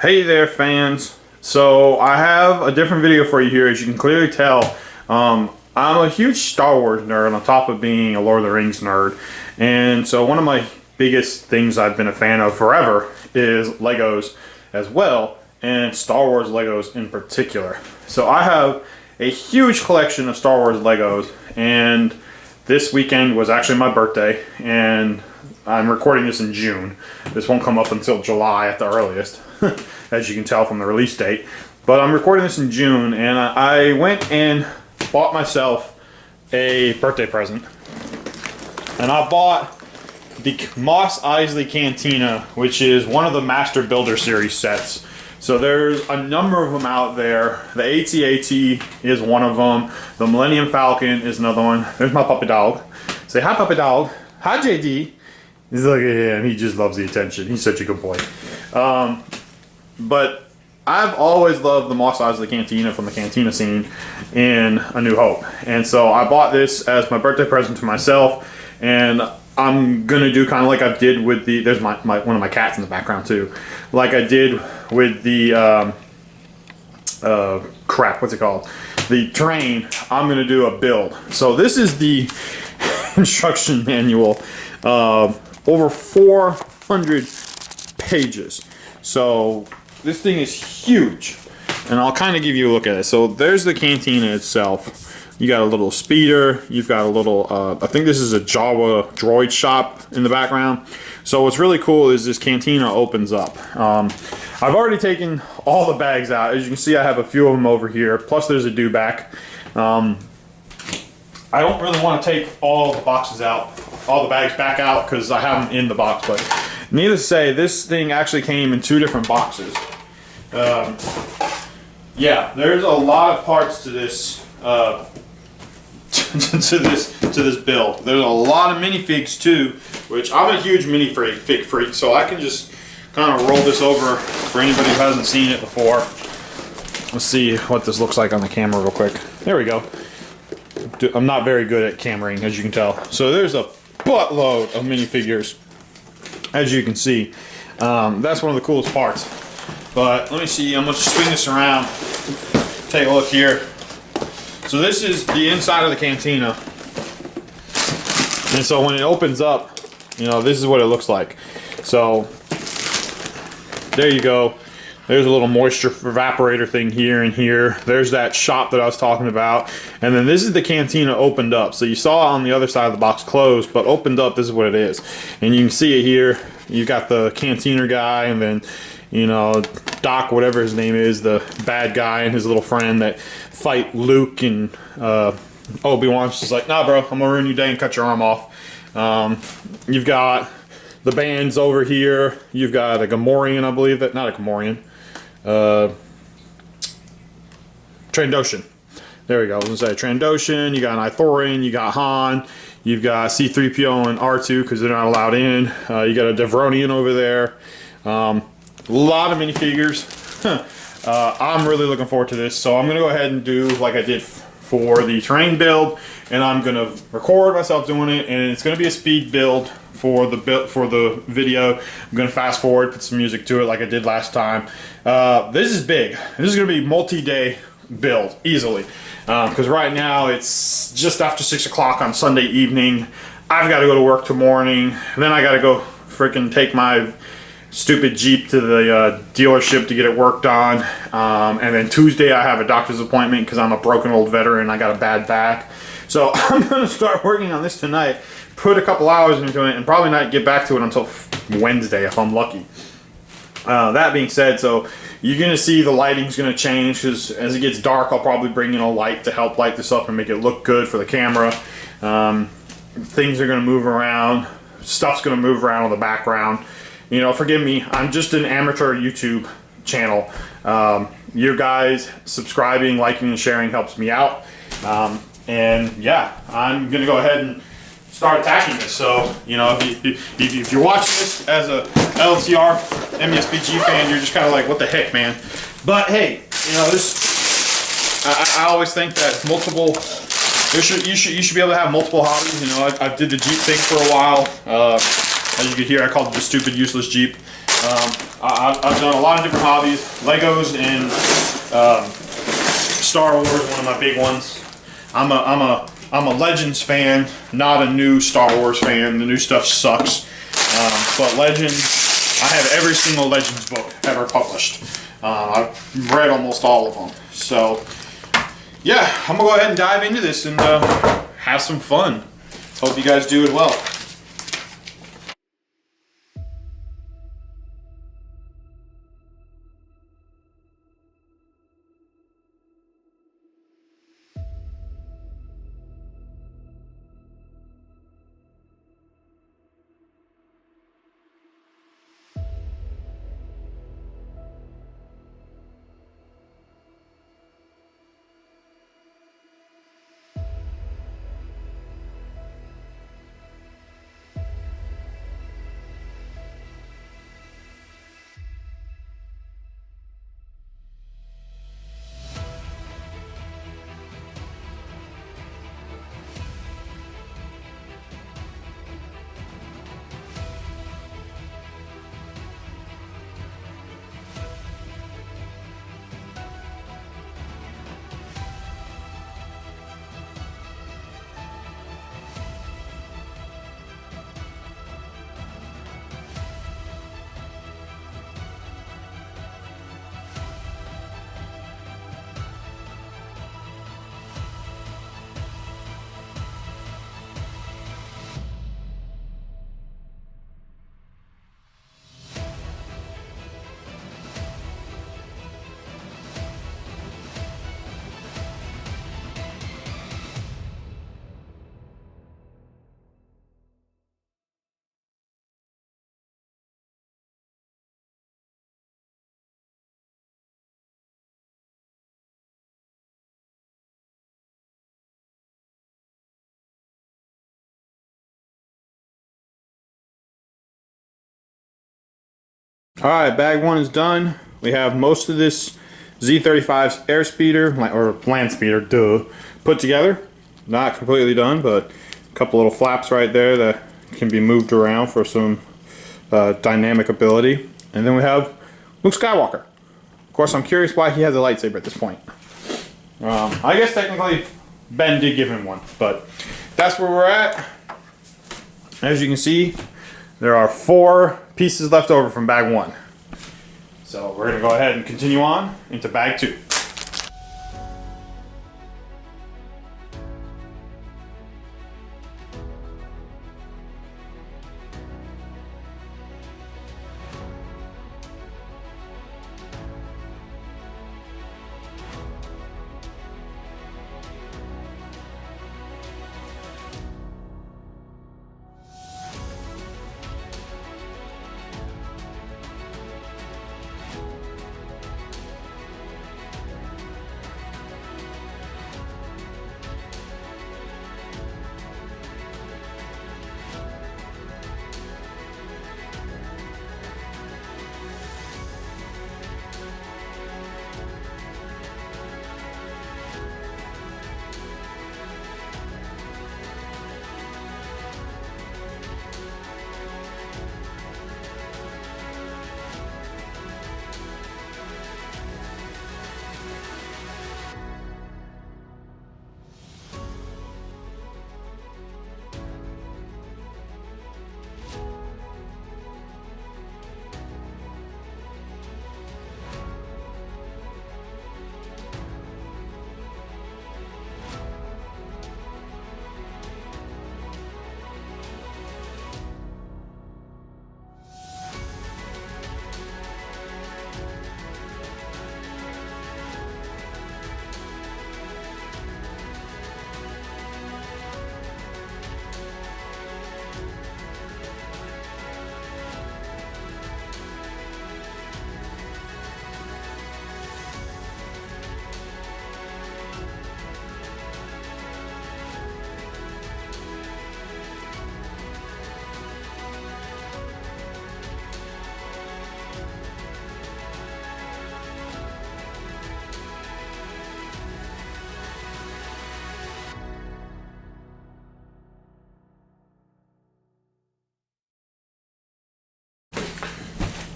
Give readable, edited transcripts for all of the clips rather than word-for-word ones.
Hey there, fans. So I have a different video for you here. As you can clearly tell, I'm a huge Star Wars nerd on top of being a Lord of the Rings nerd. And so one of my biggest things I've been a fan of forever is Legos as well, and Star Wars Legos in particular. So I have a huge collection of Star Wars Legos, and this weekend was actually my birthday, and I'm recording this in June. This won't come up until July at the earliest, as you can tell from the release date. But I'm recording this in June, and I went and bought myself a birthday present. And I bought the Mos Eisley Cantina, which is one of the Master Builder Series sets. So there's a number of them out there. The AT-AT is one of them. The Millennium Falcon is another one. There's my puppy dog. Say hi, puppy dog. Hi, JD. He's looking at him. He just loves the attention. He's such a good boy. But I've always loved the Mos Eisley Cantina from the Cantina scene in A New Hope. And so I bought this as my birthday present to myself. And I'm going to do kind of like I did with the... There's one of my cats in the background too. Like I did with the... crap, what's it called? The terrain. I'm going to do a build. So this is the instruction manual. Over 400 pages. So this thing is huge, and I'll kind of give you a look at it. So there's the cantina itself. You got a little speeder. You've got a little, I think this is a Jawa droid shop in the background. So what's really cool is this cantina opens up. I've already taken all the bags out. As you can see, I have a few of them over here. Plus there's a dewback. I don't really want to take all the boxes out, all the bags back out, because I have them in the box. But needless to say, this thing actually came in 2 different boxes. Yeah, there's a lot of parts to this to this build. There's a lot of minifigs too, which I'm a huge minifig freak, so I can just kind of roll this over for anybody who hasn't seen it before. Let's see what this looks like on the camera real quick. There we go. I'm not very good at cameraing, as you can tell. So there's a buttload of minifigures, as you can see. That's one of the coolest parts. But let me see, I'm going to swing this around. Take a look here. So this is the inside of the cantina. And so when it opens up, you know, this is what it looks like. So there you go. There's a little moisture evaporator thing here and here. There's that shop that I was talking about. And then this is the cantina opened up. So you saw on the other side of the box closed, but opened up, this is what it is. And you can see it here. You got the cantina guy, and then, you know, Doc, whatever his name is, the bad guy, and his little friend that fight Luke, and Obi-Wan's just like, nah, bro, I'm gonna ruin your day and cut your arm off. You've got the bands over here. You've got a Gamorrean, I believe, that, not a Gamorrean. Trandoshan. There we go. I was gonna say Trandoshan. You got an Ithorian. You got Han. You've got C-3PO and R2 because they're not allowed in. You got a Devronian over there. A lot of minifigures. I'm really looking forward to this. So I'm gonna go ahead and do like I did for the terrain build, and I'm gonna record myself doing it, and it's gonna be a speed build for the video. I'm gonna fast forward, put some music to it like I did last time. This is big. This is gonna be multi-day build easily, because right now it's just after 6 o'clock on Sunday evening. I've got to go to work tomorrow morning. Then I got to go freaking take my stupid Jeep to the dealership to get it worked on. And then Tuesday I have a doctor's appointment because I'm a broken old veteran. I got a bad back. So I'm going to start working on this tonight, put a couple hours into it, and probably not get back to it until Wednesday if I'm lucky. That being said, so you're going to see the lighting's going to change, because as it gets dark I'll probably bring in a light to help light this up and make it look good for the camera. Things are going to move around. Stuff's going to move around in the background. You know, forgive me, I'm just an amateur YouTube channel. You guys subscribing, liking, and sharing helps me out. And yeah, I'm gonna go ahead and start attacking this. So, you know, if you're watching this as a LTR MESBG fan, you're just kind of like, what the heck, man? But hey, you know, this, I always think that multiple, you should be able to have multiple hobbies. You know, I did the Jeep thing for a while. As you can hear, I called it the stupid, useless Jeep. I've done a lot of different hobbies. Legos and Star Wars, one of my big ones. I'm a Legends fan, not a new Star Wars fan. The new stuff sucks. But Legends, I have every single Legends book ever published. I've read almost all of them. So, yeah, I'm gonna go ahead and dive into this and have some fun. Hope you guys do as well. Alright, bag one is done. We have most of this Z35's airspeeder, or land speeder, put together. Not completely done, but a couple little flaps right there that can be moved around for some dynamic ability. And then we have Luke Skywalker. Of course, I'm curious why he has a lightsaber at this point. I guess technically Ben did give him one, but that's where we're at. As you can see, there are 4 pieces left over from bag 1. So we're going to go ahead and continue on into bag 2.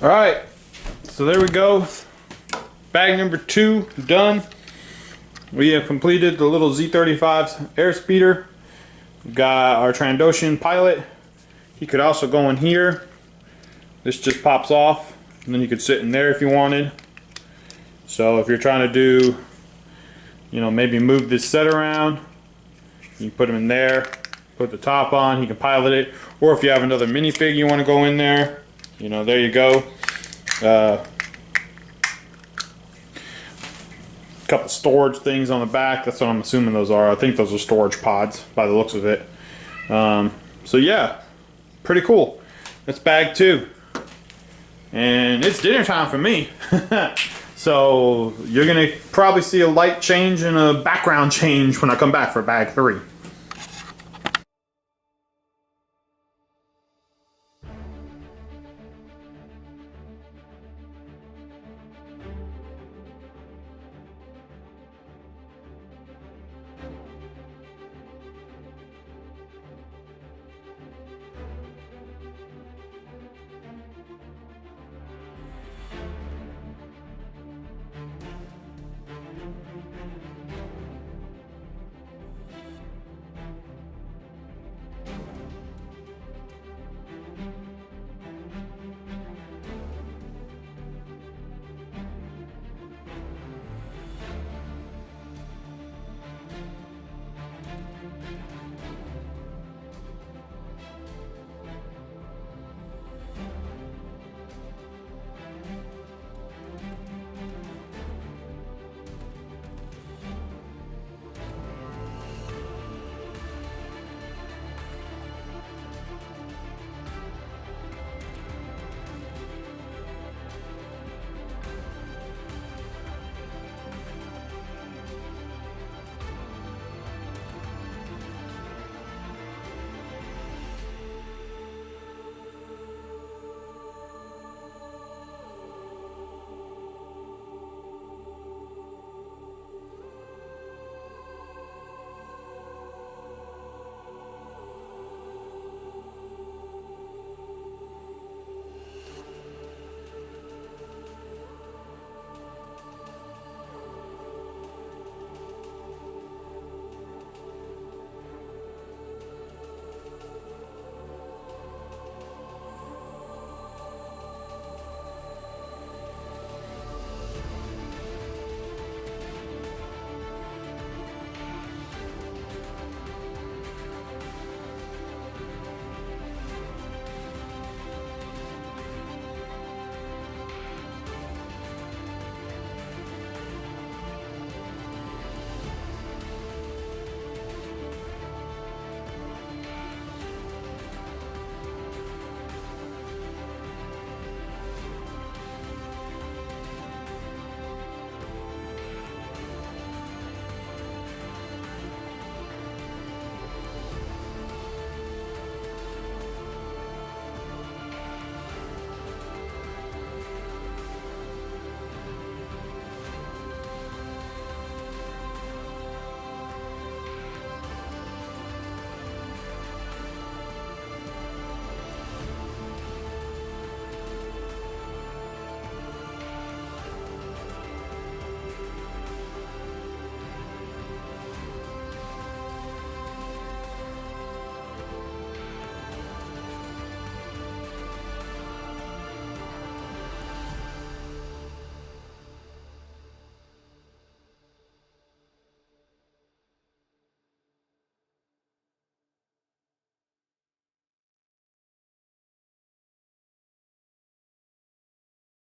All right, so there we go. Bag number 2 done. We have completed the little Z35's airspeeder. We've got our Trandoshan pilot. He could also go in here. This just pops off, and then you could sit in there if you wanted. So if you're trying to do, you know, maybe move this set around, you can put him in there, put the top on, he can pilot it. Or if you have another minifig you want to go in there, you know, there you go. Couple storage things on the back. That's what I'm assuming those are. I think those are storage pods by the looks of it. So yeah, pretty cool. That's bag 2. And it's dinner time for me. So you're gonna probably see a light change and a background change when I come back for bag 3.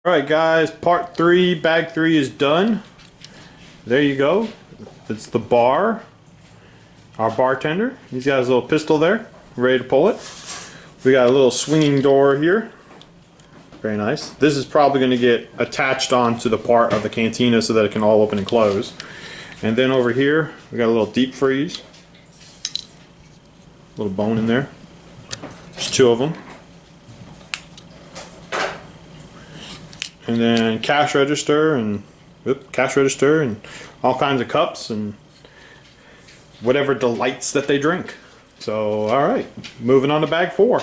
Alright guys, part 3, bag 3 is done. There you go. It's the bar. Our bartender. He's got his little pistol there, ready to pull it. We got a little swinging door here. Very nice. This is probably going to get attached onto the part of the cantina so that it can all open and close. And then over here, we got a little deep freeze. A little bone in there. There's 2 of them. And then cash register and all kinds of cups and whatever delights that they drink. So, all right, moving on to bag 4.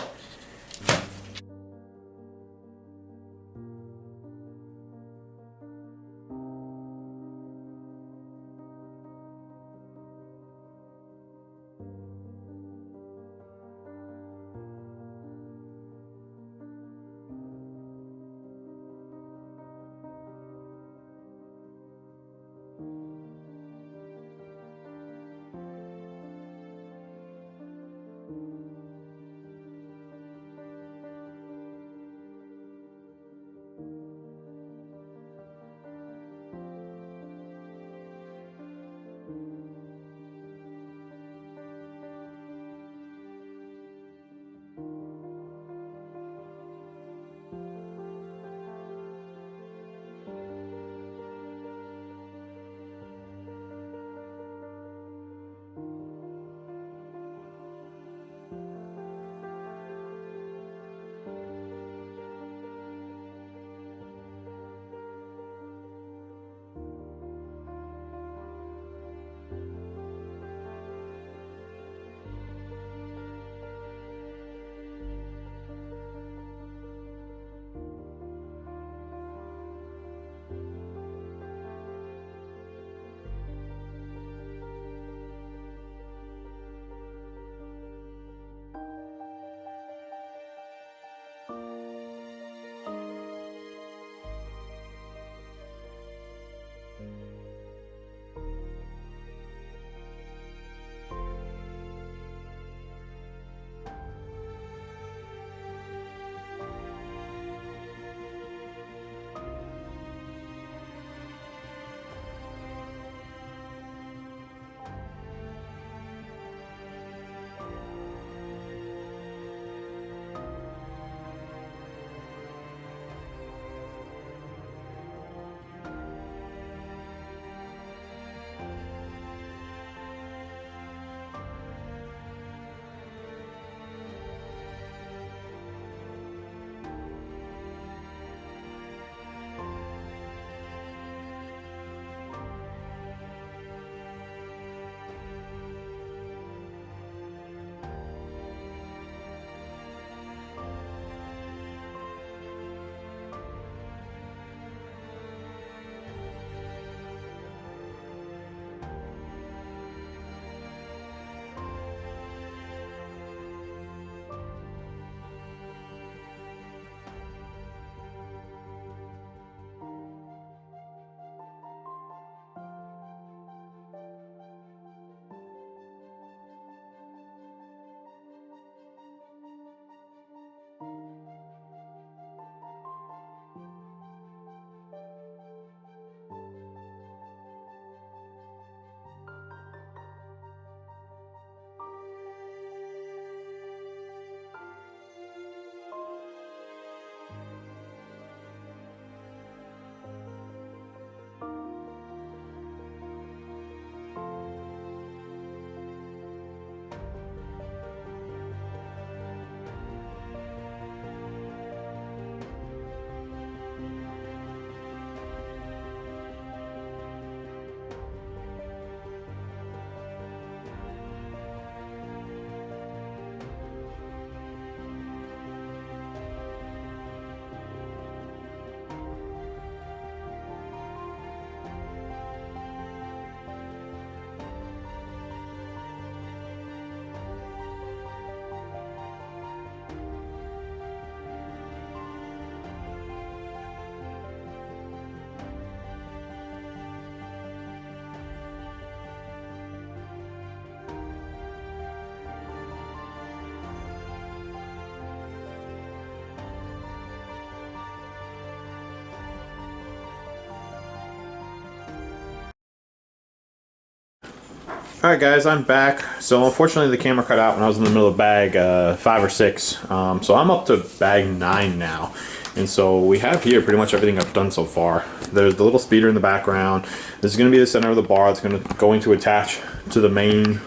Alright guys, I'm back. So unfortunately the camera cut out when I was in the middle of bag 5 or 6. So I'm up to bag 9 now. And so we have here pretty much everything I've done so far. There's the little speeder in the background. This is going to be the center of the bar. It's going to attach to the main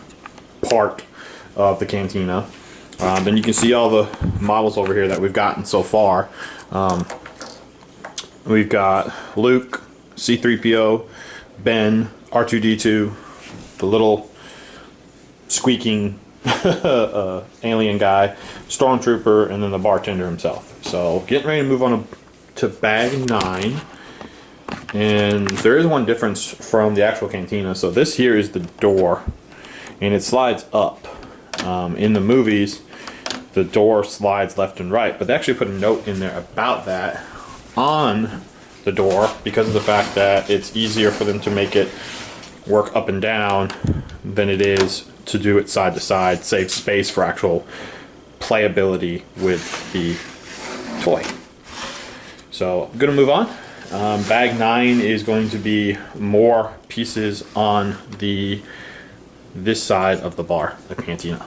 part of the cantina. Then you can see all the models over here that we've gotten so far. We've got Luke, C-3PO, Ben, R2-D2, the little squeaking alien guy, Stormtrooper, and then the bartender himself. So getting ready to move on to bag 9. And there is one difference from the actual cantina. So this here is the door, and it slides up. In the movies, the door slides left and right, but they actually put a note in there about that on the door because of the fact that it's easier for them to make it work up and down than it is to do it side to side, save space for actual playability with the toy. So I'm gonna move on. Bag 9 is going to be more pieces on this side of the bar, the cantina.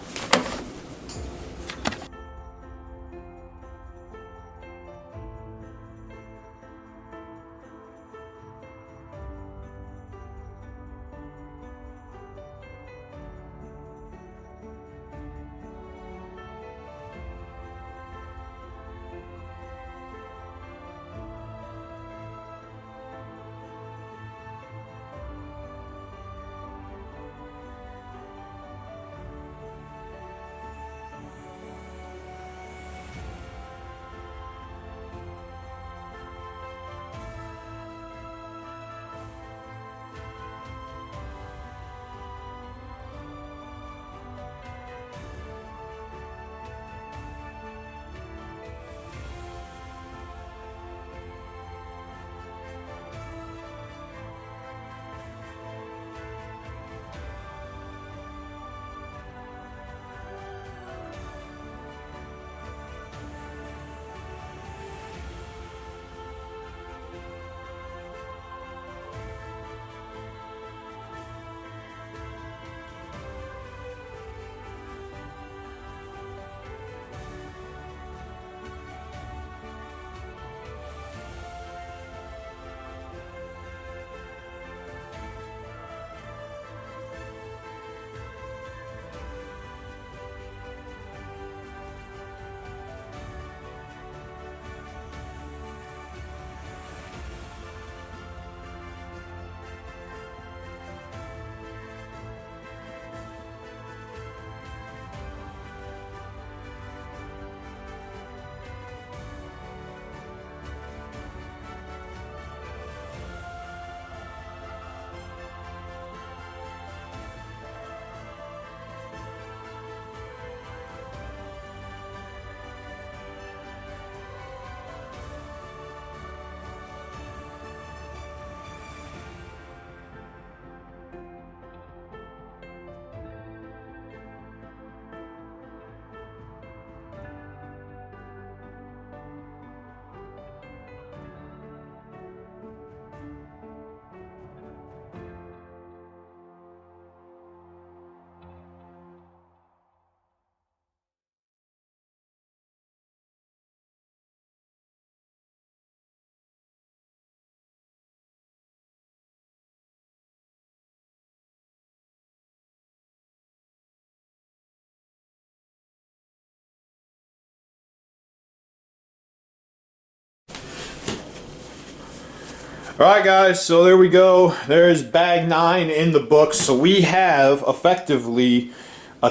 Alright guys, so there we go. There's bag 9 in the books. So we have effectively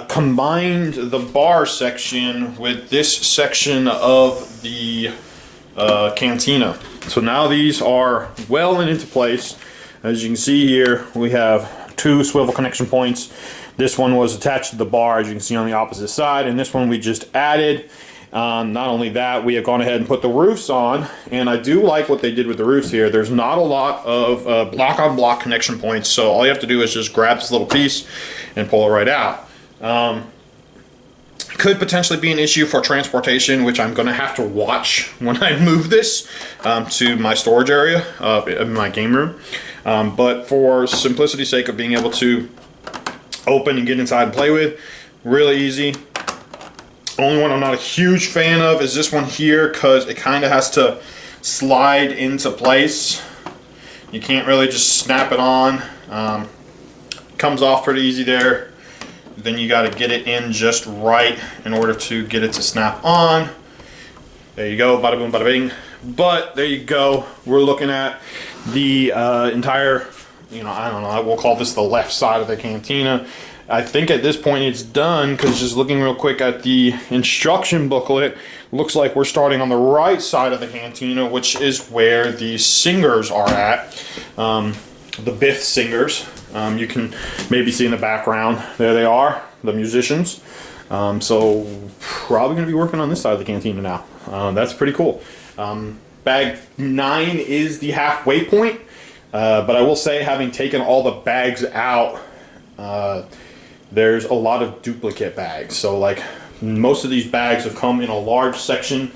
combined the bar section with this section of the cantina. So now these are well and into place. As you can see here, we have 2 swivel connection points. This one was attached to the bar, as you can see on the opposite side, and this one we just added. Not only that, we have gone ahead and put the roofs on, and I do like what they did with the roofs here. There's not a lot of block-on-block connection points, so all you have to do is just grab this little piece and pull it right out. Could potentially be an issue for transportation, which I'm going to have to watch when I move this to my storage area in my game room. But for simplicity's sake of being able to open and get inside and play with. Really easy. Only one I'm not a huge fan of is this one here, because it kind of has to slide into place. You can't really just snap it on. Comes off pretty easy there. Then you got to get it in just right in order to get it to snap on. There you go, bada boom, bada bing. But there you go. We're looking at the entire, you know, I don't know, we'll call this the left side of the cantina. I think at this point it's done, because just looking real quick at the instruction booklet, looks like we're starting on the right side of the cantina, which is where the singers are at. The Biff singers. You can maybe see in the background, there they are, the musicians. So probably going to be working on this side of the cantina now. That's pretty cool. Bag 9 is the halfway point, but I will say, having taken all the bags out, there's a lot of duplicate bags. So like, most of these bags have come in a large section.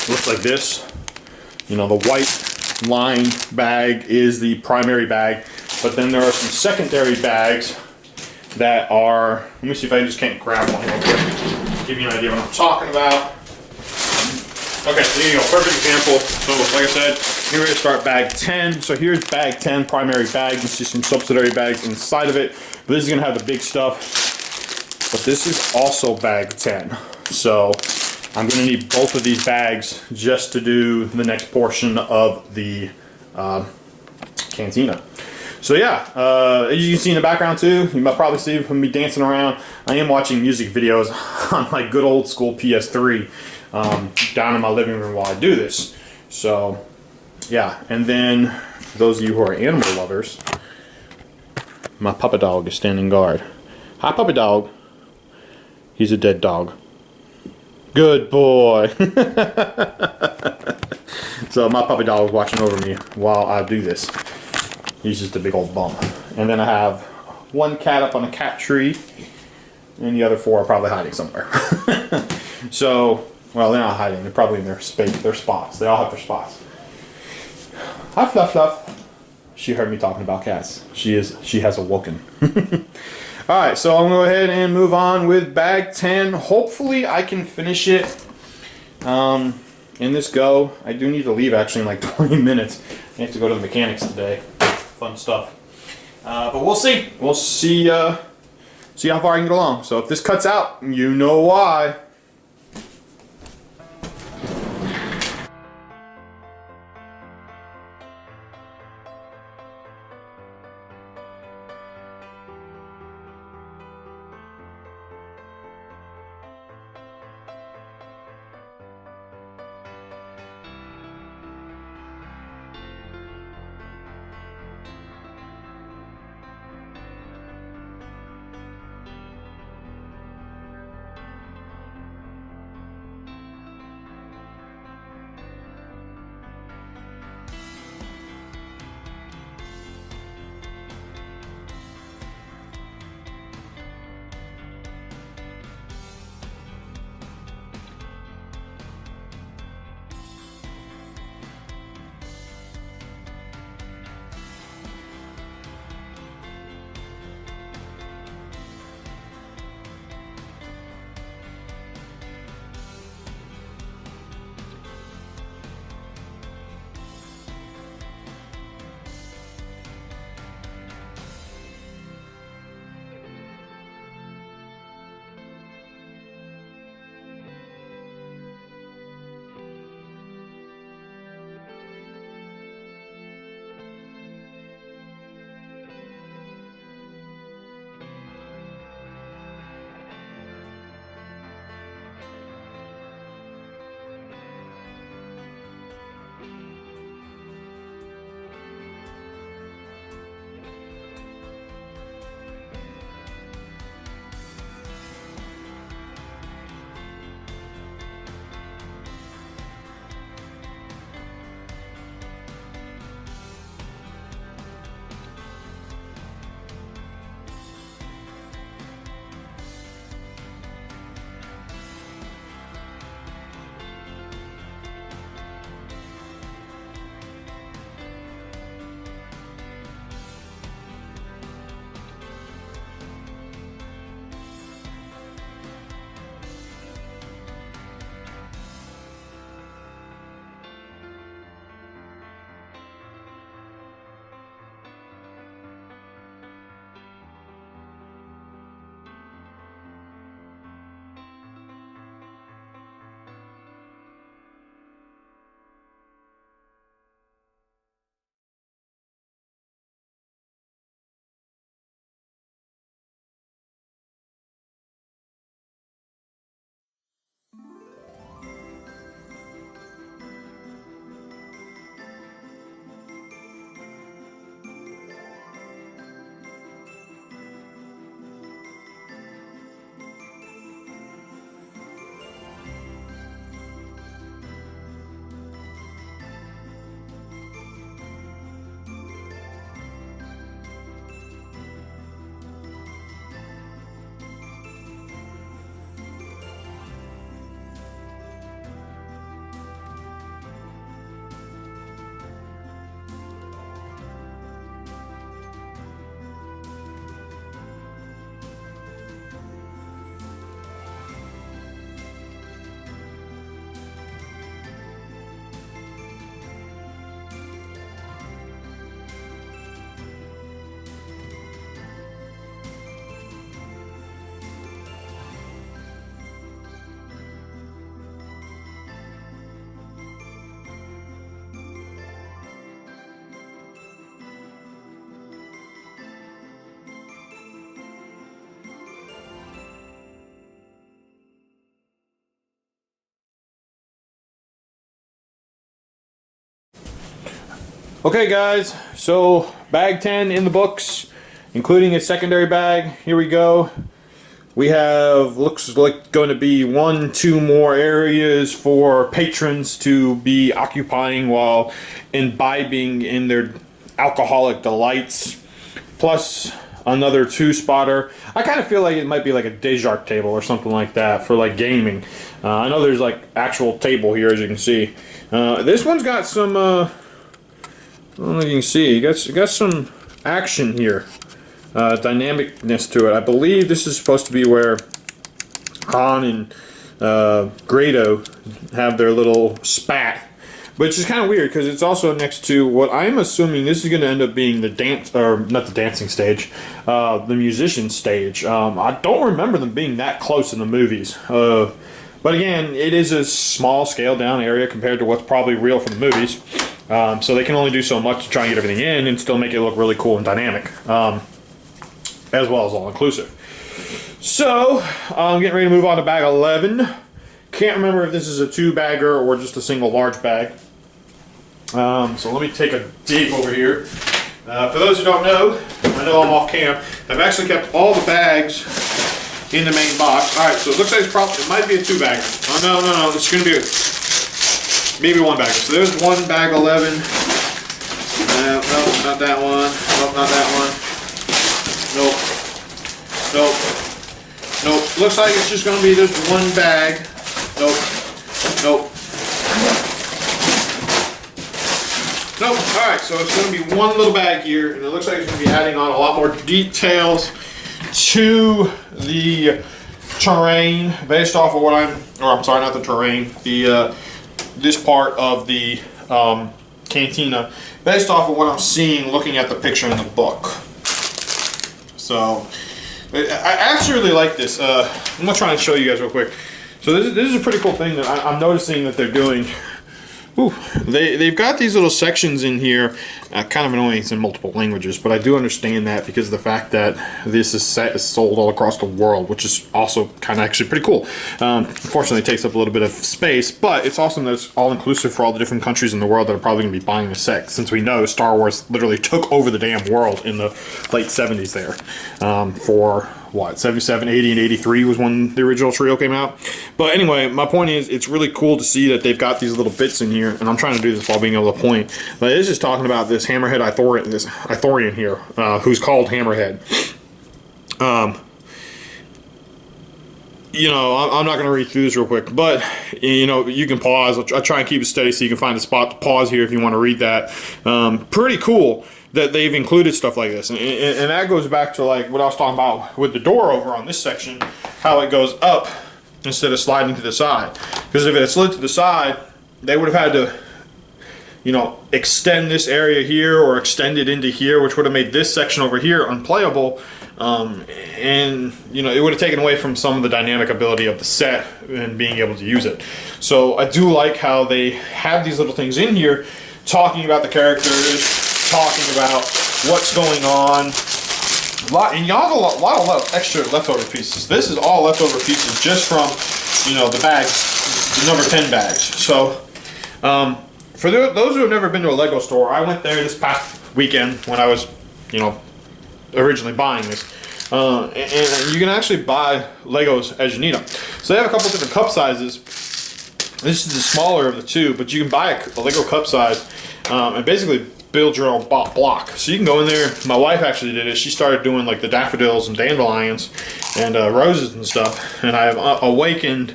Looks like this. You know, the white lined bag is the primary bag, but then there are some secondary bags that are, let me see if I just can't grab one real quick, give you an idea what I'm talking about. Okay, so there you go, perfect example. So like I said, here we start bag 10. So here's bag 10, primary bag. You see some subsidiary bags inside of it, but this is gonna have the big stuff. But this is also bag 10. So I'm gonna need both of these bags just to do the next portion of the cantina. So yeah, as you can see in the background too, you might probably see from me dancing around. I am watching music videos on my good old school PS3 down in my living room while I do this. So yeah, and then for those of you who are animal lovers, my puppy dog is standing guard. Hi, puppy dog. He's a dead dog. Good boy. So my puppy dog is watching over me while I do this. He's just a big old bum. And then I have one cat up on a cat tree, and the other 4 are probably hiding somewhere. So, well, they're not hiding. They're probably in their space, their spots. They all have their spots. Hi, Fluff Fluff. She heard me talking about cats. She has awoken. All right, so I'm gonna go ahead and move on with bag 10. Hopefully I can finish it in this go. I do need to leave actually in like 20 minutes. I have to go to the mechanics today. Fun stuff. But we'll see. We'll see how far I can get along. So if this cuts out, you know why. Okay guys, so bag 10 in the books, including a secondary bag. Here we go. We have, looks like going to be 1-2 more areas for patrons to be occupying while imbibing in their alcoholic delights. Plus another 2-spotter. I kind of feel like it might be like a Desjardins table or something like that for like gaming. I know there's like actual table here, as you can see. This one's got some, I don't know if you can see, you got some action here. Dynamicness to it. I believe this is supposed to be where Han and Greedo have their little spat, which is kind of weird because it's also next to what I'm assuming this is going to end up being the dance, or not the dancing stage, the musician stage. I don't remember them being that close in the movies. But again, it is a small scale down area compared to what's probably real from the movies. So they can only do so much to try and get everything in and still make it look really cool and dynamic. As well as all-inclusive. So, I'm getting ready to move on to bag 11. Can't remember if this is a 2-bagger or just a single large bag. So let me take a dig over here. For those who don't know, I know I'm off cam, I've actually kept all the bags in the main box. Alright, so it looks like it might be a 2-bagger. Oh, no, it's going to be maybe 1-bagger. So there's one bag 11. No, not that one. Nope, not that one. Nope. Looks like it's just going to be this one bag. Nope. Alright, so it's going to be one little bag here, and it looks like it's going to be adding on a lot more details to the terrain based off of what I'm sorry, not the terrain, this part of the cantina, based off of what I'm seeing looking at the picture in the book. So, I actually really like this. I'm going to try and show you guys real quick. So this is a pretty cool thing that I'm noticing that they're doing. Ooh, they've got these little sections in here, kind of annoying, it's in multiple languages, but I do understand that because of the fact that this is sold all across the world, which is also kind of actually pretty cool. Unfortunately, it takes up a little bit of space, but it's awesome that it's all-inclusive for all the different countries in the world that are probably going to be buying the set, since we know Star Wars literally took over the damn world in the late 70s there. For what, 77, 80, and 83 was when the original trio came out. But anyway, my point is, it's really cool to see that they've got these little bits in here, and I'm trying to do this while being able to point. But it's just talking about this Hammerhead Ithorian here, who's called Hammerhead. You know, I'm not going to read through this real quick, but, you know, you can pause. I'll try and keep it steady so you can find a spot to pause here if you want to read that. Pretty cool that they've included stuff like this, and that goes back to like what I was talking about with the door over on this section, how it goes up instead of sliding to the side. Because if it had slid to the side, they would have had to, you know, extend this area here or extend it into here, which would have made this section over here unplayable, and you know, it would have taken away from some of the dynamic ability of the set and being able to use it. So I do like how they have these little things in here talking about the characters, talking about what's going on. And y'all have a lot of extra leftover pieces. This is all leftover pieces just from, you know, the bags, the number 10 bags. So, for those who have never been to a Lego store, I went there this past weekend when I was, you know, originally buying this. And you can actually buy Legos as you need them. So they have a couple different cup sizes. This is the smaller of the two, but you can buy a Lego cup size and basically build your own block. So you can go in there. My wife actually did it. She started doing like the daffodils and dandelions and roses and stuff. And I've awakened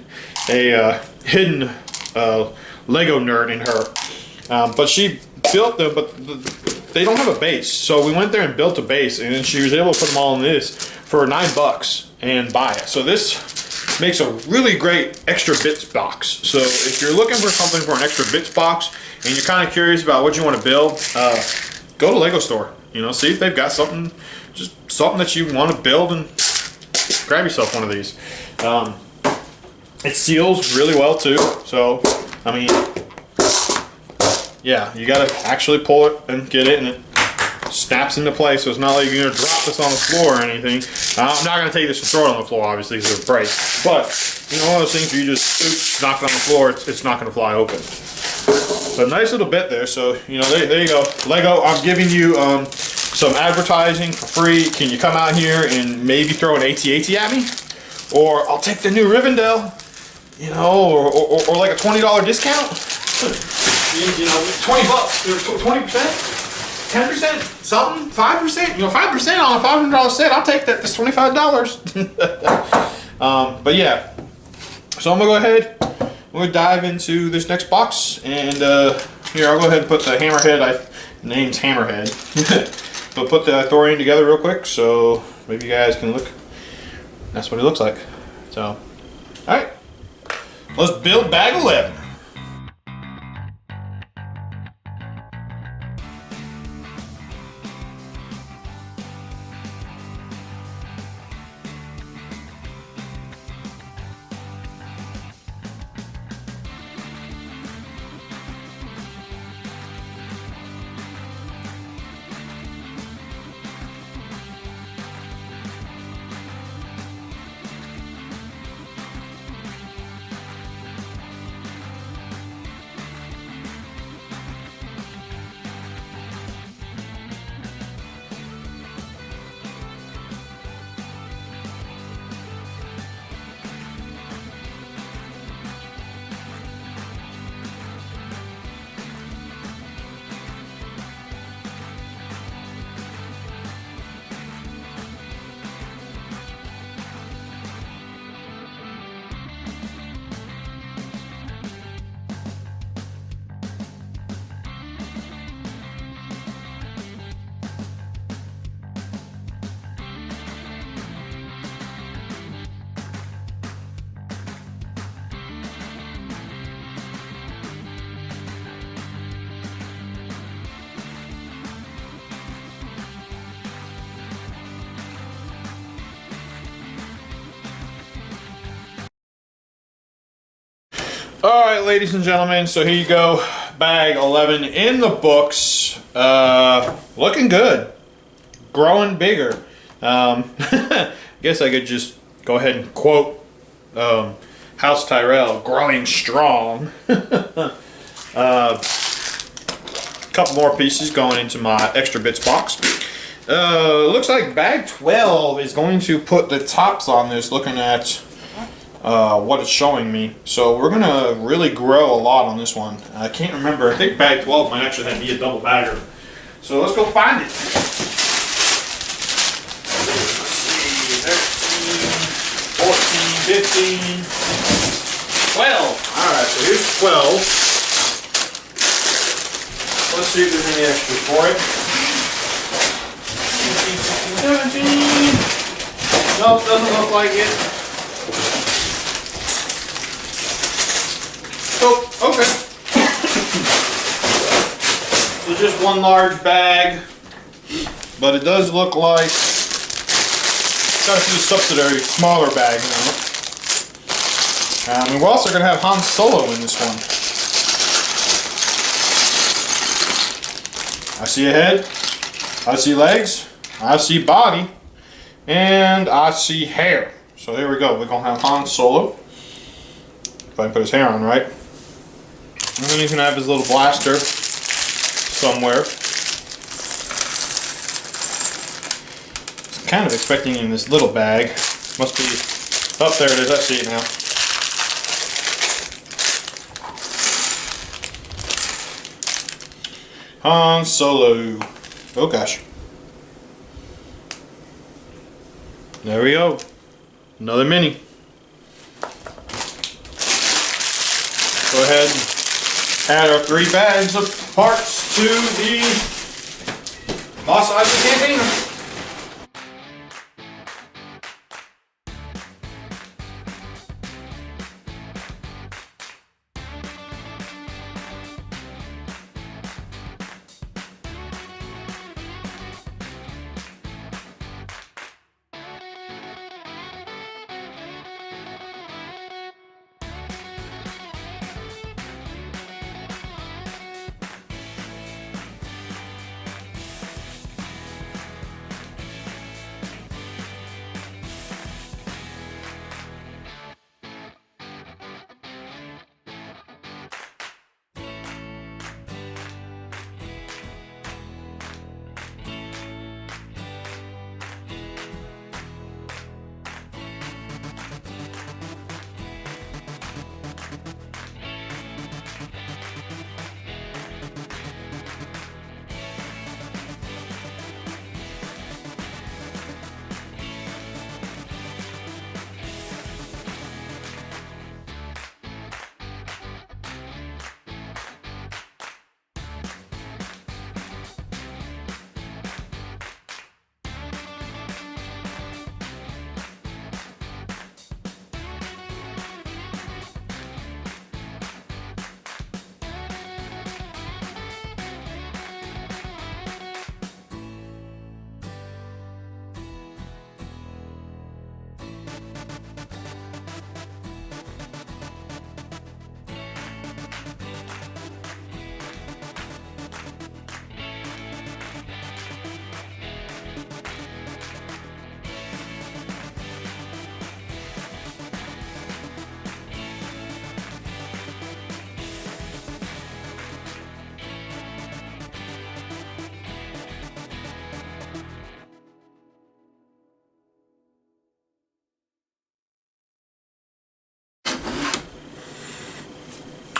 a hidden Lego nerd in her. But she built them, but they don't have a base. So we went there and built a base, and then she was able to put them all in this for $9 and buy it. So this makes a really great extra bits box. So if you're looking for something for an extra bits box and you're kind of curious about what you want to build, go to Lego store. You know, see if they've got something, just something that you want to build, and grab yourself one of these. It seals really well too. So, I mean, yeah, you gotta actually pull it and get it, and it snaps into place. So it's not like you're gonna drop this on the floor or anything. I'm not gonna take this and throw it on the floor, obviously, because it'll break. But you know, one of those things where you just knock it on the floor, it's not gonna fly open. So a nice little bit there. So, you know, there you go. Lego, I'm giving you some advertising for free. Can you come out here and maybe throw an AT-AT at me? Or I'll take the new Rivendell, you know, or like a $20 discount. You know, 20 bucks, 20%. 10%, something, 5%, you know, 5% on a $500 set, I'll take that, that's $25. But yeah, so I'm gonna go ahead, we're gonna dive into this next box, and here, I'll go ahead and put the Hammerhead, name's Hammerhead, but put the Ithorian together real quick, so maybe you guys can look, that's what it looks like. So, alright, let's build bag 11. Alright, ladies and gentlemen, so here you go, bag 11 in the books, looking good, growing bigger. I guess I could just go ahead and quote House Tyrell, growing strong. Couple more pieces going into my extra bits box. Looks like bag 12 is going to put the tops on this, looking at what it's showing me. So we're gonna really grow a lot on this one. I can't remember, I think bag 12 might actually be a double bagger. So let's go find it. Let's see, 13, 14, 15, 12. Alright, so here's 12. Let's see if there's any extras for it. 16, 17. Nope, doesn't look like it. Oh, okay. So just one large bag, but it does look like it's got a few subsidiary smaller bags now. And we're also going to have Han Solo in this one. I see a head, I see legs, I see body, and I see hair. So there we go. We're going to have Han Solo. If I can put his hair on right. And then he's going to have his little blaster somewhere. I'm kind of expecting in this little bag. Must be... Oh, there it is. I see it now. Han Solo. Oh gosh. There we go. Another mini. Go ahead and add our 3 bags of parts to the Mos Eisley Cantina.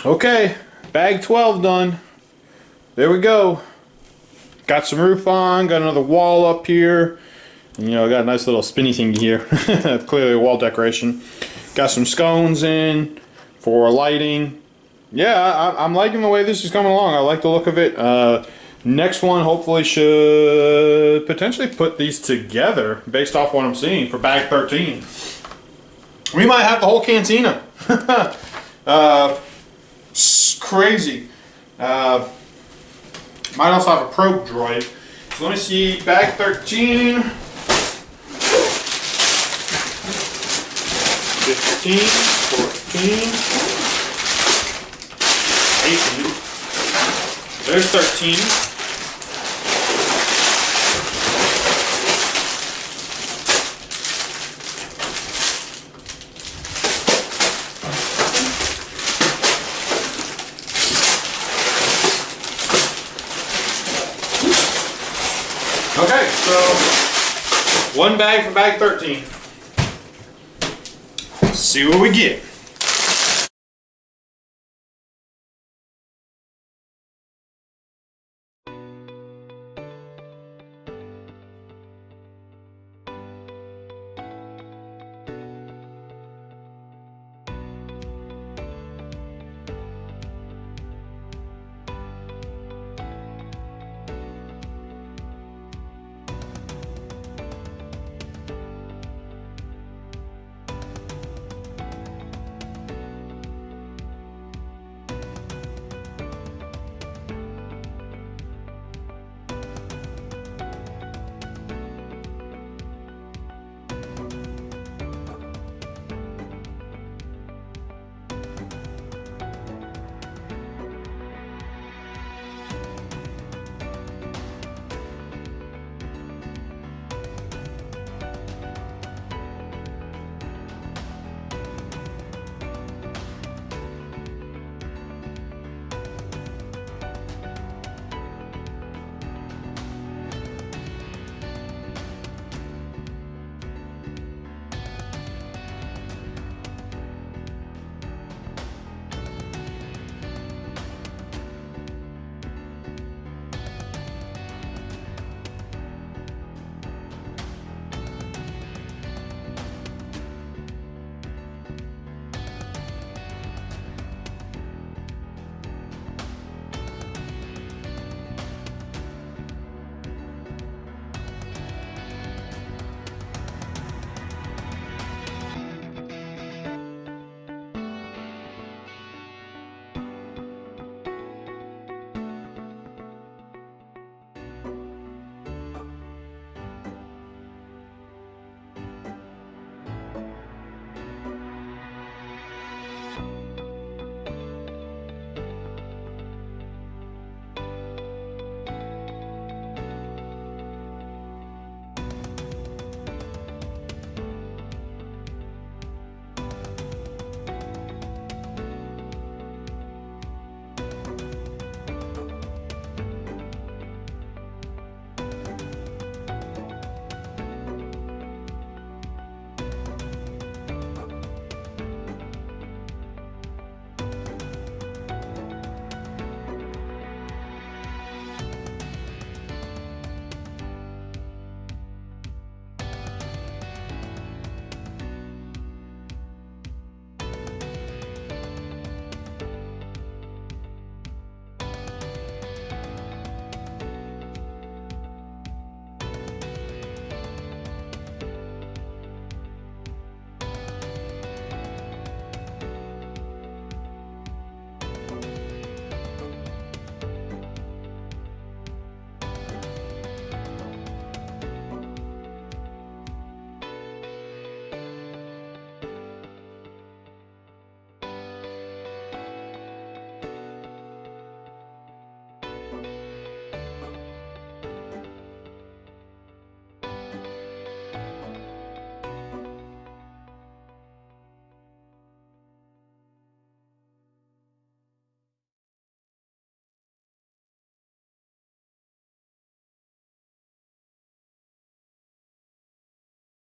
Okay, bag 12 done. There we go. Got some roof on, got another wall up here. You know, got a nice little spinny thing here. Clearly a wall decoration. Got some scones in for lighting. Yeah, I'm liking the way this is coming along. I like the look of it. Next one hopefully should potentially put these together based off what I'm seeing for bag 13. We might have the whole cantina. Crazy. Might also have a probe droid. So let me see, bag 13, 15, 14, 18. There's 13. Okay, so one bag for bag 13. Let's see what we get.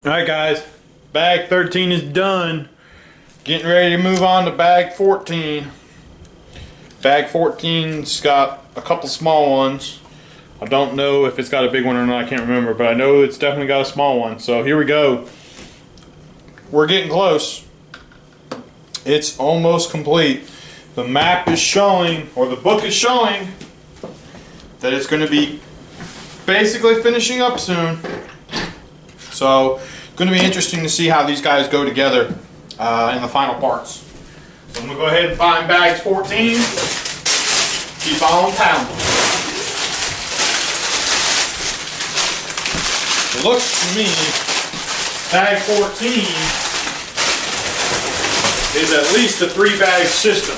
Alright guys, bag 13 is done. Getting ready to move on to bag 14. Bag 14's got a couple small ones. I don't know if it's got a big one or not, I can't remember, but I know it's definitely got a small one. So here we go. We're getting close. It's almost complete. The map is showing, or the book is showing, that it's going to be basically finishing up soon. So it's going to be interesting to see how these guys go together in the final parts. So I'm going to go ahead and find bags 14. Keep on pounding. It looks to me bag 14 is at least a 3-bag system.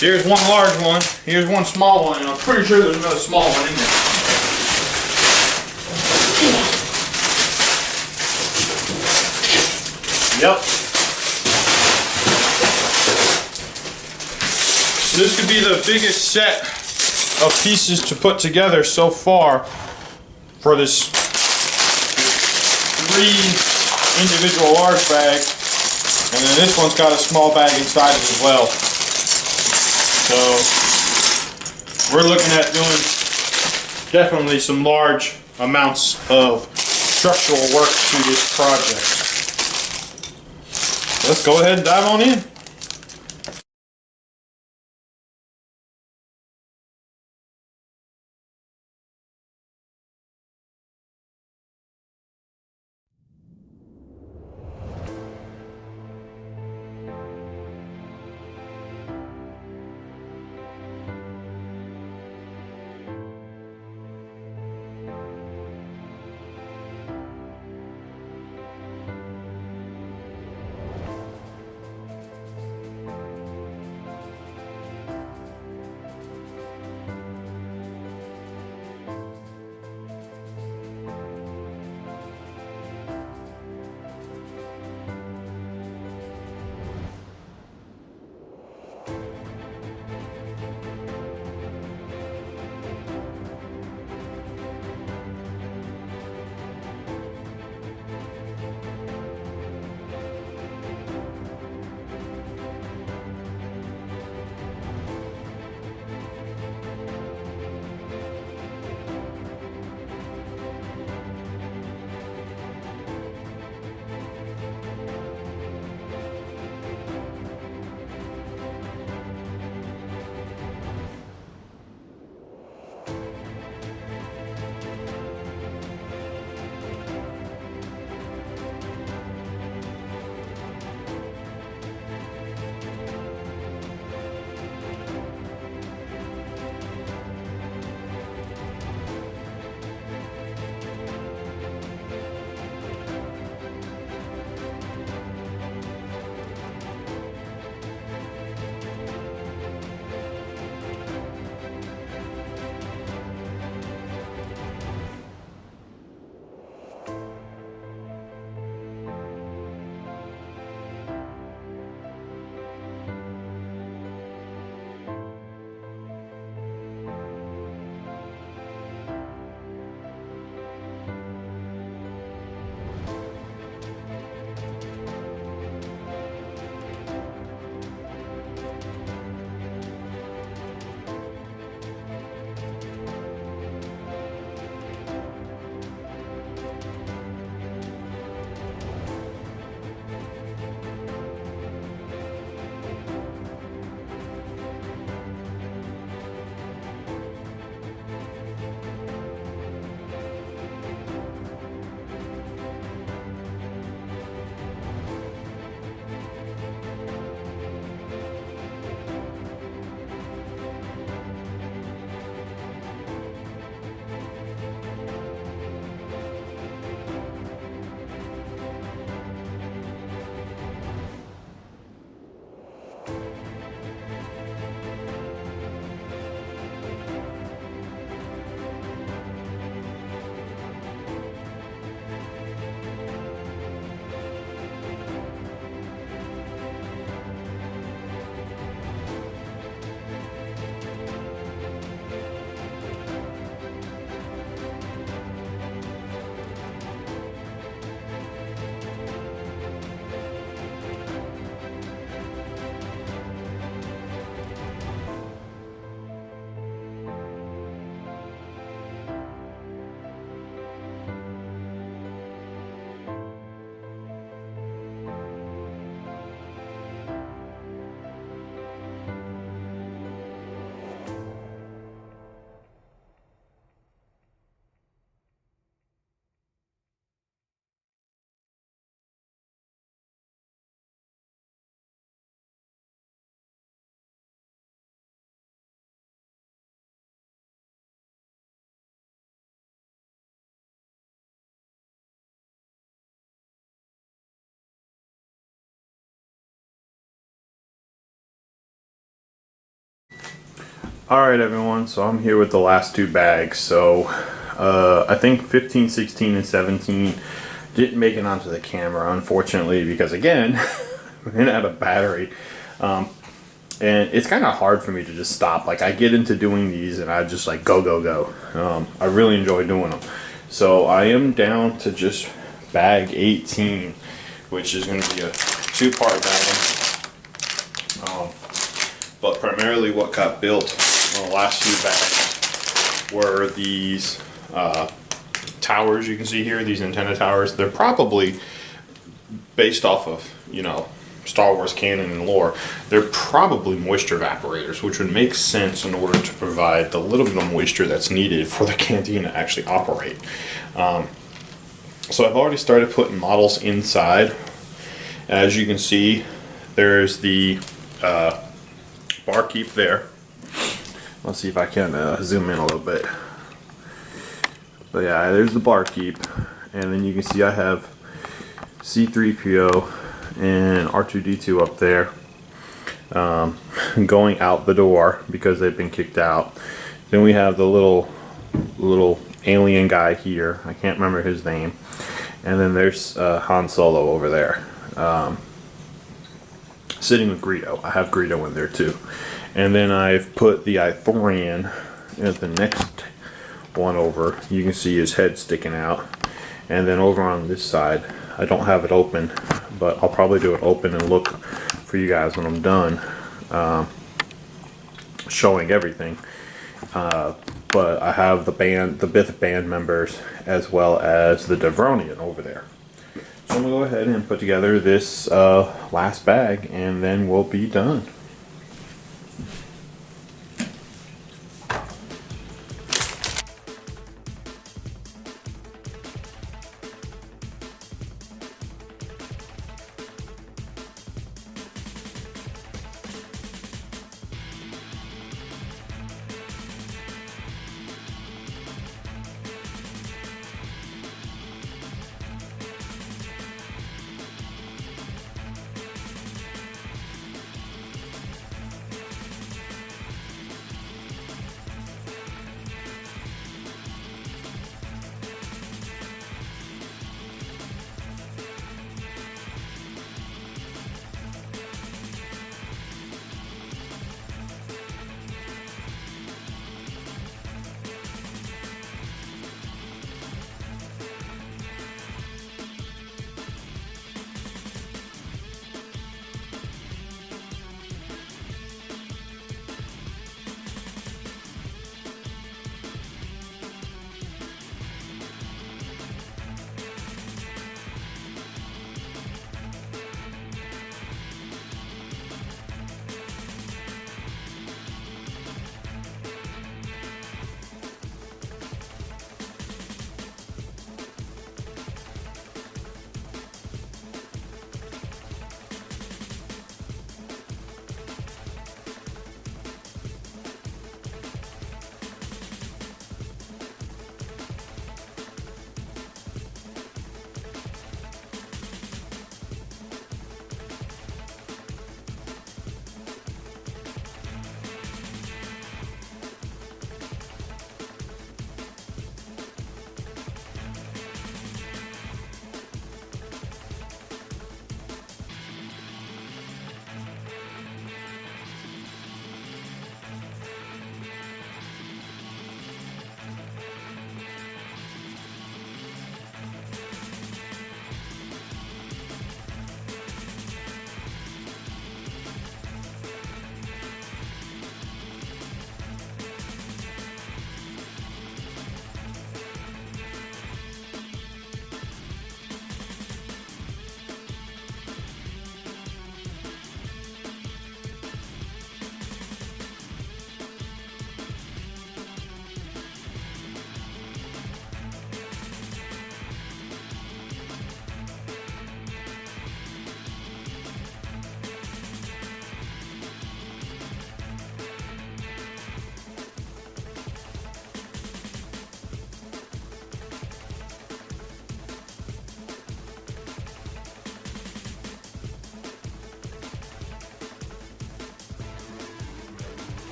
Here's one large one, here's one small one, and I'm pretty sure there's another small one in there. Yep. This could be the biggest set of pieces to put together so far for this 3 individual large bags, and then this one's got a small bag inside it as well. So we're looking at doing definitely some large amounts of structural work to this project. Let's go ahead and dive on in. Alright everyone, so I'm here with the last two bags. So I think 15, 16, and 17 didn't make it onto the camera, unfortunately, because again, we ran out of battery. And it's kind of hard for me to just stop. Like, I get into doing these and I just like go. I really enjoy doing them. So I am down to just bag 18, which is going to be a two-part bag. But primarily what got built on the last few bags were these towers you can see here, these antenna towers. They're probably based off of, you know, Star Wars canon and lore. They're probably moisture evaporators, which would make sense in order to provide the little bit of moisture that's needed for the canteen to actually operate. So I've already started putting models inside. As you can see, there's the barkeep there. Let's see if I can zoom in a little bit. But yeah, there's the barkeep, and then you can see I have C3PO and R2D2 up there going out the door because they've been kicked out. Then we have the little alien guy here. I can't remember his name. And then there's Han Solo over there, sitting with Greedo. I have Greedo in there too. And then I've put the Ithorian as the next one over. You can see his head sticking out. And then over on this side, I don't have it open, but I'll probably do it open and look for you guys when I'm done showing everything. But I have the Bith band members as well as the Devronian over there. So I'm going to go ahead and put together this last bag, and then we'll be done.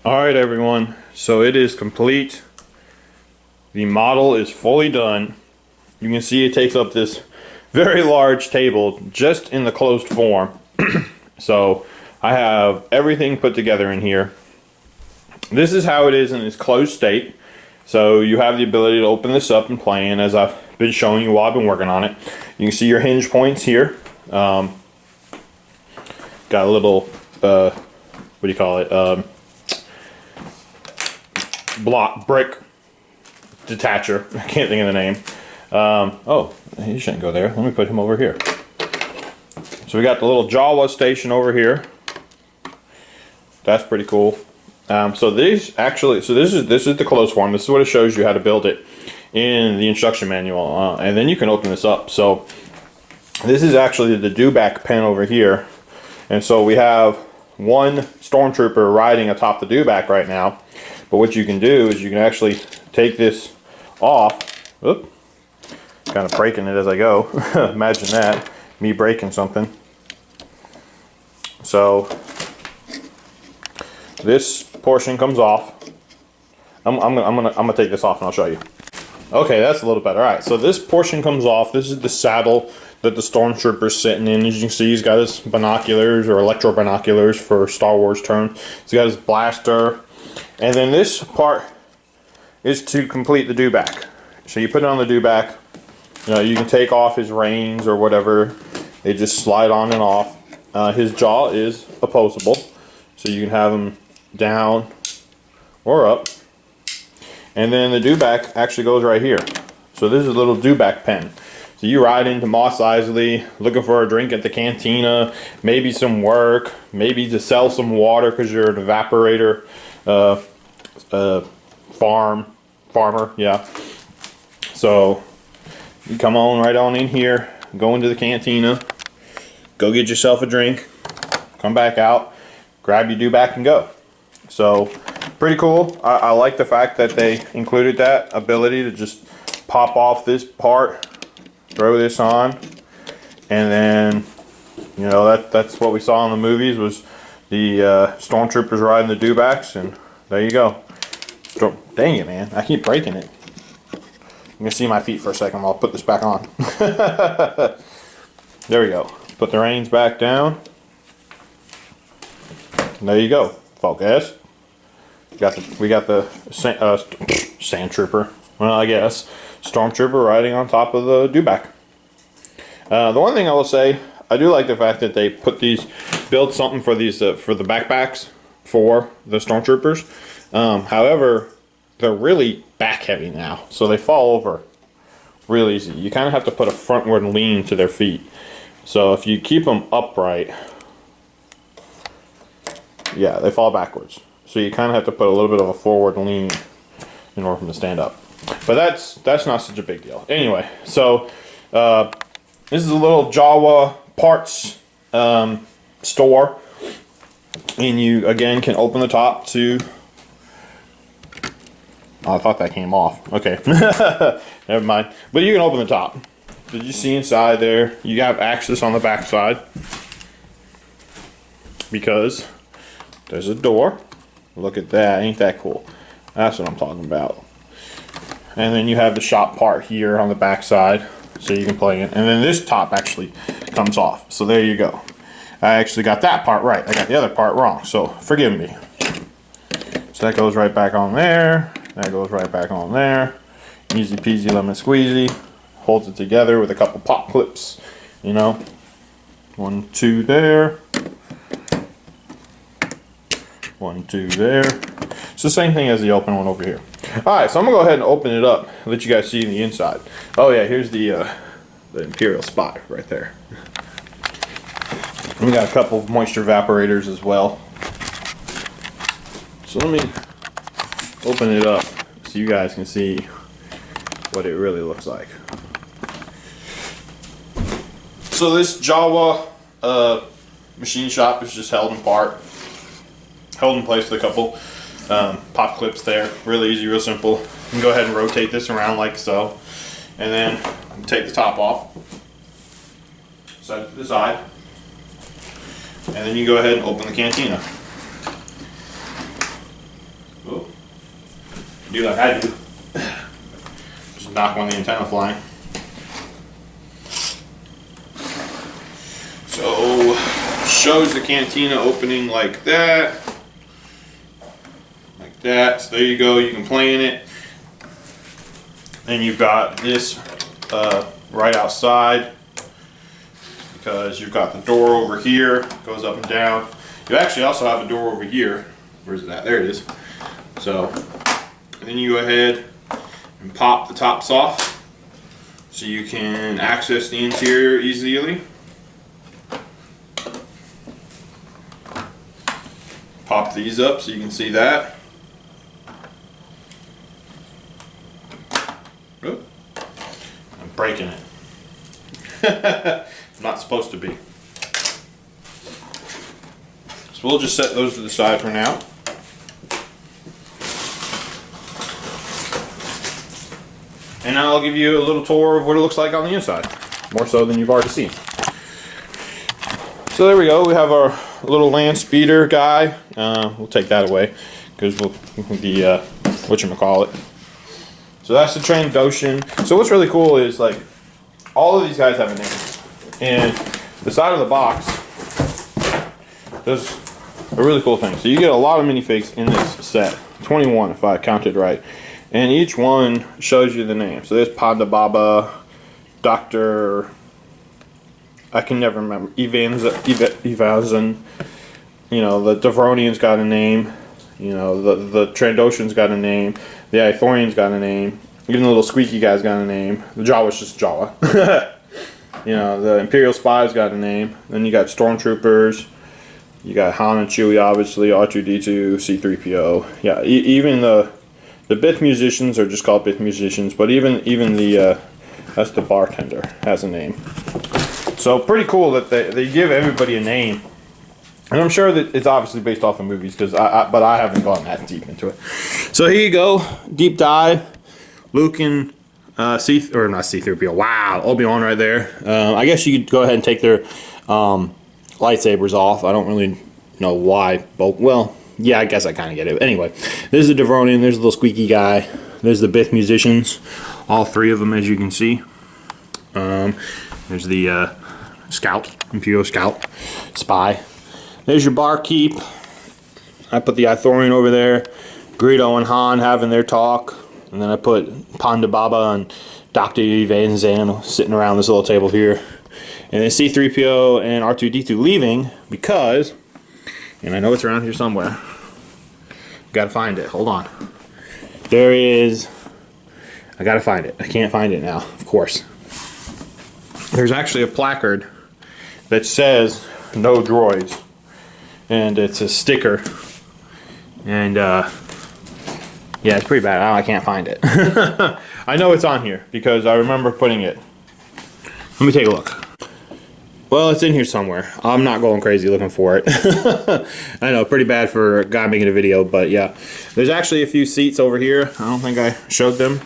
Alright everyone, so it is complete. The model is fully done. You can see it takes up this very large table just in the closed form. So I have everything put together in here. This is how it is in its closed state. So you have the ability to open this up and play in, as I've been showing you while I've been working on it. You can see your hinge points here. Got a little, what do you call it? Brick detacher. I can't think of the name. Oh, he shouldn't go there. Let me put him over here. So we got the little Jawa station over here. That's pretty cool. So these actually, so this is the closed form. This is what it shows you how to build it in the instruction manual, and then you can open this up. So this is actually the dewback pen over here, and so we have one stormtrooper riding atop the dewback right now. But what you can do is you can actually take this off. Oop, kind of breaking it as I go. Imagine that, me breaking something. So this portion comes off. I'm gonna take this off and I'll show you. Okay, that's a little better. All right, so this portion comes off. This is the saddle that the stormtrooper's sitting in. As you can see, he's got his binoculars, or electro binoculars for Star Wars terms. He's got his blaster, and then this part is to complete the dewback. So you put it on the dewback. You know, you can take off his reins or whatever. They just slide on and off. His jaw is opposable, so you can have him down or up. And then the dewback actually goes right here. So this is a little dewback pen. So you ride into Mos Eisley looking for a drink at the cantina, maybe some work, maybe to sell some water because you're an evaporator farmer, yeah. So you come on right on in here, go into the cantina, go get yourself a drink, come back out, grab your dewback and go. So pretty cool. I like the fact that they included that ability to just pop off this part, throw this on, and then, you know, that's what we saw in the movies, was the stormtroopers riding the dewbacks, and there you go. Dang it, man, I keep breaking it. You can see my feet for a second. I'll put this back on. There we go. Put the reins back down. And there you go. Focus. We got the sand trooper. Well, I guess stormtrooper riding on top of the dewback. The one thing I will say, I do like the fact that they built something for these for the backpacks for the stormtroopers. However, they're really back heavy now, so they fall over real easy. You kind of have to put a frontward lean to their feet. So if you keep them upright, yeah, they fall backwards. So you kind of have to put a little bit of a forward lean in order for them to stand up. But that's not such a big deal. Anyway, so this is a little Jawa parts store, and you again can open the top to. Oh, I thought that came off. Okay, never mind. But you can open the top. Did you see inside there? You have access on the back side because there's a door. Look at that, ain't that cool? That's what I'm talking about. And then you have the shop part here on the back side, so you can play it. And then this top actually comes off. So there you go. I actually got that part right. I got the other part wrong, so forgive me. So that goes right back on there. That goes right back on there. Easy peasy lemon squeezy. Holds it together with a couple pop clips, you know. 1, 2 there. 1, 2 there. It's the same thing as the open one over here. Alright, so I'm going to go ahead and open it up, let you guys see the inside. Oh yeah, here's the Imperial spot right there. We got a couple of moisture evaporators as well. So let me open it up so you guys can see what it really looks like. So this Jawa machine shop is just held in place with a couple pop clips there. Really easy, real simple. You can go ahead and rotate this around like so, and then take the top off, set it to the side, and then you go ahead and open the cantina. do like I do. Just knock one of the antenna flying. So, shows the cantina opening like that. Like that. So there you go, you can play in it. And you've got this right outside, because you've got the door over here, goes up and down. You actually also have a door over here. Where's it at? There it is. So, and then you go ahead and pop the tops off so you can access the interior easily. Pop these up so you can see that. Oop. I'm breaking it. I'm not supposed to be. So we'll just set those to the side for now. And now I'll give you a little tour of what it looks like on the inside. More so than you've already seen. So there we go. We have our little land speeder guy. We'll take that away because we'll the whatchamacallit. So that's the Trandoshan. So what's really cool is like all of these guys have a name, and the side of the box does a really cool thing. So you get a lot of minifigs in this set, 21 if I counted right, and each one shows you the name. So there's Ponda Baba, Dr. I can never remember, Evazan. You know, the Devronian's got a name. You know, the Trandoshan's got a name. The Ithorian's got a name. Even the little squeaky guy's got a name. The Jawa's just Jawa. You know, the Imperial Spy's got a name. Then you got Stormtroopers. You got Han and Chewie, obviously. R2-D2, C-3PO. Yeah, even the Bith musicians are just called Bith musicians. But even the that's the bartender has a name. So pretty cool that they give everybody a name. And I'm sure that it's obviously based off of movies, but I haven't gone that deep into it. So here you go, deep dive. Luke and C-3PO. Wow, Obi-Wan right there. I guess you could go ahead and take their lightsabers off. I don't really know why, but well, yeah, I guess I kind of get it. Anyway, this is the Devronian. There's the little squeaky guy. There's the Bith musicians, all three of them, as you can see. There's the Scout, Imperial Scout, Spy. There's your barkeep. I put the Ithorian over there. Greedo and Han having their talk. And then I put Ponda Baba and Dr. Evazan sitting around this little table here. And then C-3PO and R2-D2 leaving because, and I know it's around here somewhere. Gotta find it. Hold on. There is. I gotta find it. I can't find it now, of course. There's actually a placard that says no droids. And it's a sticker, and yeah, it's pretty bad. I can't find it. I know it's on here because I remember putting it. Let me take a look. Well, it's in here somewhere. I'm not going crazy looking for it. I know, pretty bad for a guy making a video, but yeah. There's actually a few seats over here. I don't think I showed them.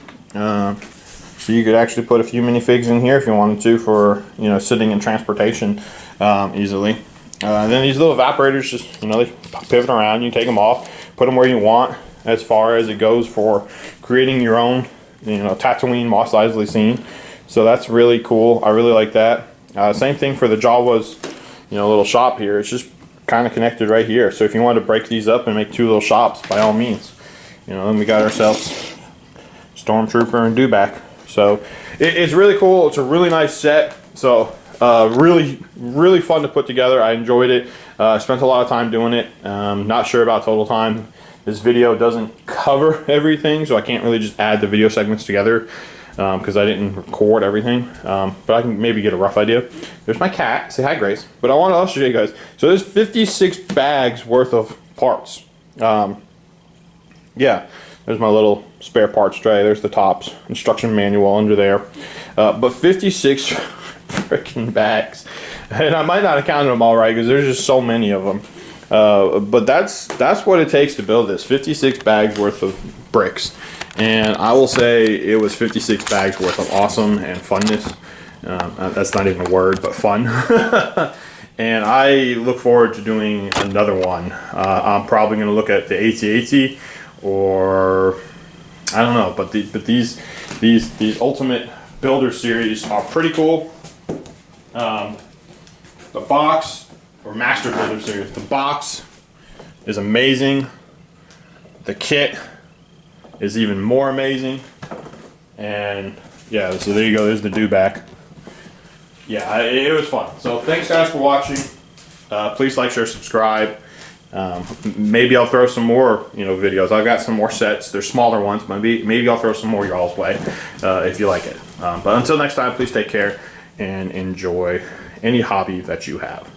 So you could actually put a few minifigs in here if you wanted to for, you know, sitting in transportation easily. Then these little evaporators just, you know, they pivot around. You take them off, put them where you want as far as it goes for creating your own, you know, Tatooine Mos Eisley scene. So that's really cool. I really like that. Same thing for the Jawa's, you know, little shop here. It's just kind of connected right here. So if you want to break these up and make two little shops, by all means. You know, then we got ourselves Stormtrooper and Dewback. So it's really cool. It's a really nice set. So really fun to put together. I enjoyed it. I spent a lot of time doing it. Not sure about total time. This video doesn't cover everything, so I can't really just add the video segments together because I didn't record everything. But I can maybe get a rough idea. There's my cat. Say hi, Grace. But I want to also show you guys. So there's 56 bags worth of parts. Yeah, there's my little spare parts tray. There's the tops. Instruction manual under there. But 56 freaking bags. And I might not have counted them all right because there's just so many of them. But that's what it takes to build this. 56 bags worth of bricks. And I will say it was 56 bags worth of awesome and funness. That's not even a word, but fun. And I look forward to doing another one. I'm probably going to look at the AT-AT or I don't know, but these Ultimate Builder series are pretty cool. The box, or Master Builder series, the box is amazing. The kit is even more amazing. And yeah, so there you go, there's the dewback. Yeah, it was fun. So thanks guys for watching. Please like, share, subscribe. Maybe I'll throw some more, videos. I've got some more sets. They're smaller ones. Maybe I'll throw some more y'all's way if you like it. But until next time, please take care and enjoy any hobby that you have.